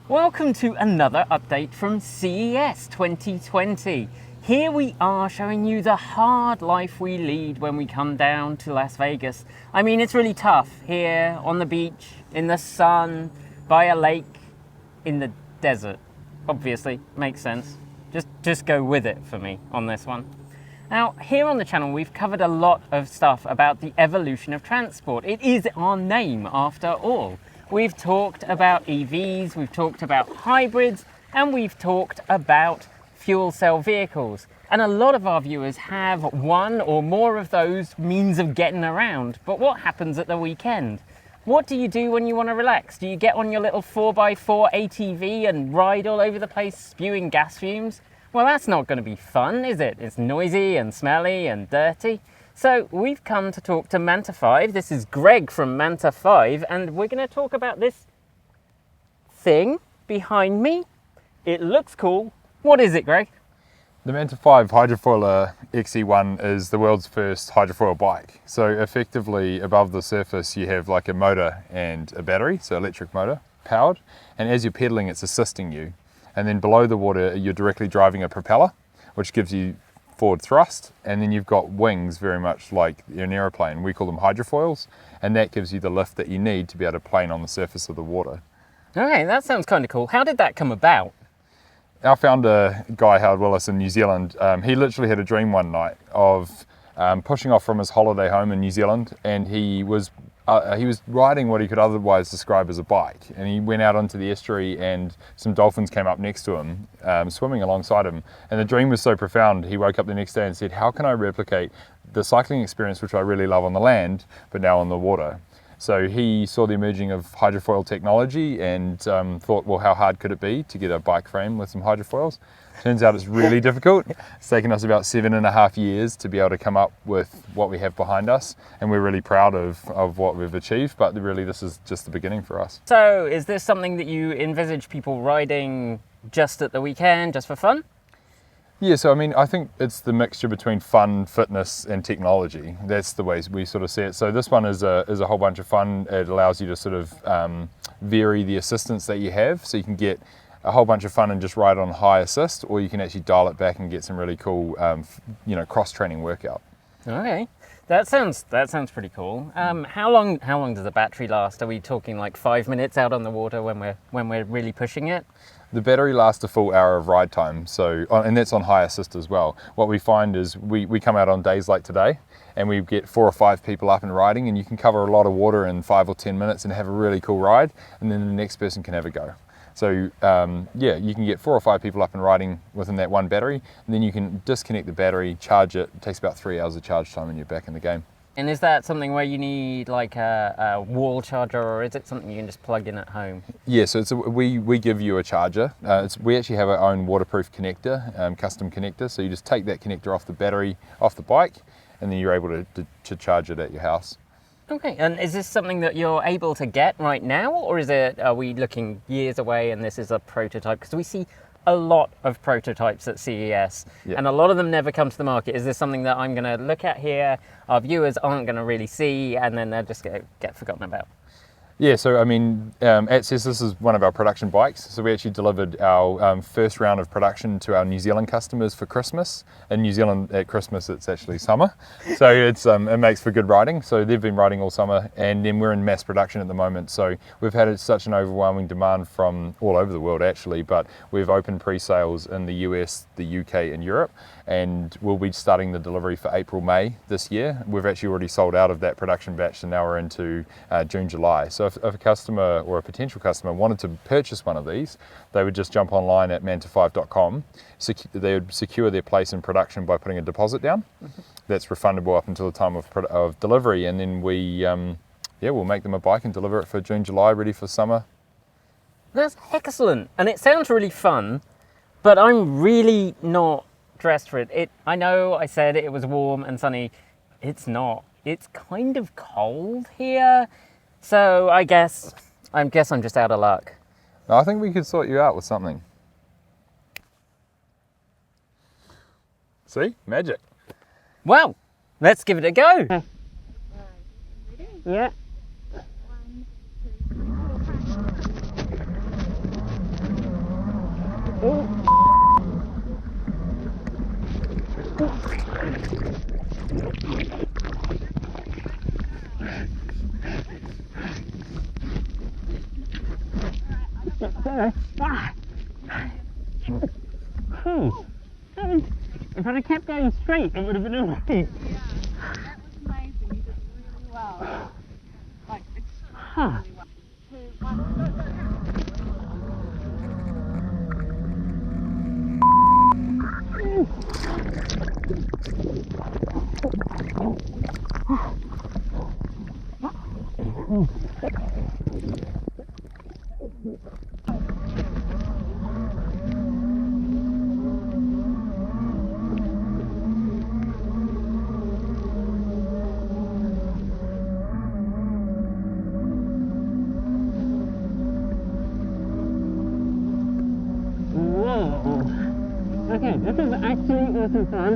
Welcome to another update from CES 2020. Here we are showing you the hard life we lead when we come down to Las Vegas. I mean, it's really tough here on the beach, in the sun, by a lake, in the desert. Obviously, makes sense. Just go with it for me on this one. Now, here on the channel, we've covered a lot of stuff about the evolution of transport. It is our name after all. We've talked about EVs, we've talked about hybrids, and we've talked about fuel cell vehicles. And a lot of our viewers have one or more of those means of getting around. But what happens at the weekend? What do you do when you want to relax? Do you get on your little 4x4 ATV and ride all over the place spewing gas fumes? Well, that's not going to be fun, is it? It's noisy and smelly and dirty. So we've come to talk to Manta 5. This is Greg from Manta 5, and we're going to talk about this thing behind me. It looks cool. What is it, Greg? The Manta 5 hydrofoiler XE1 is the world's first hydrofoil bike. So effectively above the surface you have like a motor and a battery, so electric motor powered, and as you're pedaling it's assisting you. And then below the water you're directly driving a propeller, which gives you forward thrust, and then you've got wings very much like an aeroplane. We call them hydrofoils, and that gives you the lift that you need to be able to plane on the surface of the water. Okay, that sounds kind of cool. How did that come about? Our founder, Guy Howard Willis in New Zealand, he literally had a dream one night of pushing off from his holiday home in New Zealand, and he was riding what he could otherwise describe as a bike, and he went out onto the estuary and some dolphins came up next to him, swimming alongside him, and the dream was so profound he woke up the next day and said, how can I replicate the cycling experience which I really love on the land but now on the water? So he saw the emerging of hydrofoil technology and thought, well, how hard could it be to get a bike frame with some hydrofoils? Turns out it's really difficult. It's taken us about 7.5 years to be able to come up with what we have behind us, and we're really proud of what we've achieved, but really this is just the beginning for us. So is this something that you envisage people riding just at the weekend, just for fun? Yeah, so I mean, I think it's the mixture between fun, fitness and technology. That's the way we sort of see it. So this one is a whole bunch of fun. It allows you to sort of vary the assistance that you have, so you can get a whole bunch of fun and just ride on high assist, or you can actually dial it back and get some really cool, cross-training workout. Okay, that sounds pretty cool. How long does the battery last? Are we talking like 5 minutes out on the water when we're really pushing it? The battery lasts a full hour of ride time, so and that's on high assist as well. What we find is we come out on days like today and we get 4 or 5 people up and riding, and you can cover a lot of water in 5 or 10 minutes and have a really cool ride, and then the next person can have a go. So you can get 4 or 5 people up and riding within that one battery, and then you can disconnect the battery, charge it. It takes about 3 hours of charge time and you're back in the game. And is that something where you need like a wall charger, or is it something you can just plug in at home? Yeah, so we give you a charger. We actually have our own waterproof connector, custom connector. So you just take that connector off the battery, off the bike, and then you're able to charge it at your house. Okay, and is this something that you're able to get right now, or are we looking years away and this is a prototype? Because we see a lot of prototypes at CES, and a lot of them never come to the market. Is this something that I'm going to look at here, our viewers aren't going to really see, and then they'll just get forgotten about? Yeah, so I mean, at CES, this is one of our production bikes. So we actually delivered our first round of production to our New Zealand customers for Christmas. In New Zealand at Christmas, it's actually summer. So it makes for good riding. So they've been riding all summer, and then we're in mass production at the moment. So we've had such an overwhelming demand from all over the world actually, but we've opened pre-sales in the US, the UK and Europe, and we'll be starting the delivery for April, May this year. We've actually already sold out of that production batch, and now we're into June, July. So if a customer or a potential customer wanted to purchase one of these, they would just jump online at manta5.com. They would secure their place in production by putting a deposit down. Mm-hmm. That's refundable up until the time of delivery, and then we'll make them a bike and deliver it for June, July, ready for summer. That's excellent, and it sounds really fun, but I'm really not dressed for it. I know I said it was warm and sunny. It's not. It's kind of cold here. So I guess I'm just out of luck. No, I think we could sort you out with something. See? Magic. Well, let's give it a go. Yeah. If I'd have kept going straight, it would have been alright. Yeah, that was amazing. You did really well. Like, extremely well. 2, 1, go, Okay, this is actually awesome fun.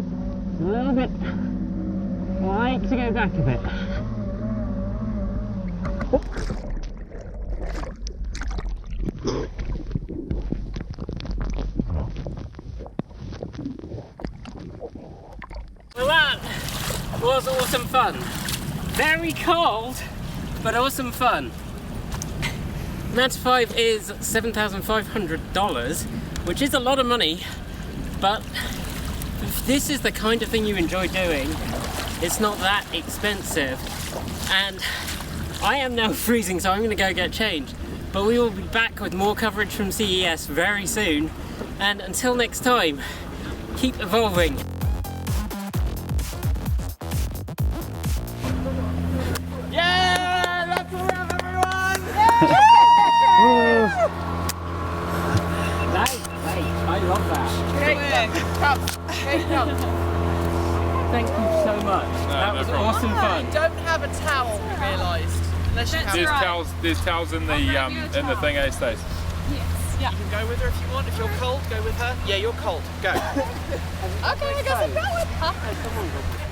A little bit like to go back a bit. Well, that was awesome fun. Very cold, but awesome fun. Manta 5 is $7,500, which is a lot of money, but if this is the kind of thing you enjoy doing, it's not that expensive. And I am now freezing, so I'm going to go get changed. But we will be back with more coverage from CES very soon. And until next time, keep evolving. Yeah! That's a wrap, everyone! Nice, I love that. Great job. Thank you so much. That was awesome fun. You don't have a towel, we realised. Unless you have There's towels in the thing, Stace? Yes. Yeah. You can go with her if you want. If you're cold, go with her. Yeah, you're cold. Go. Okay, I guess I'm going.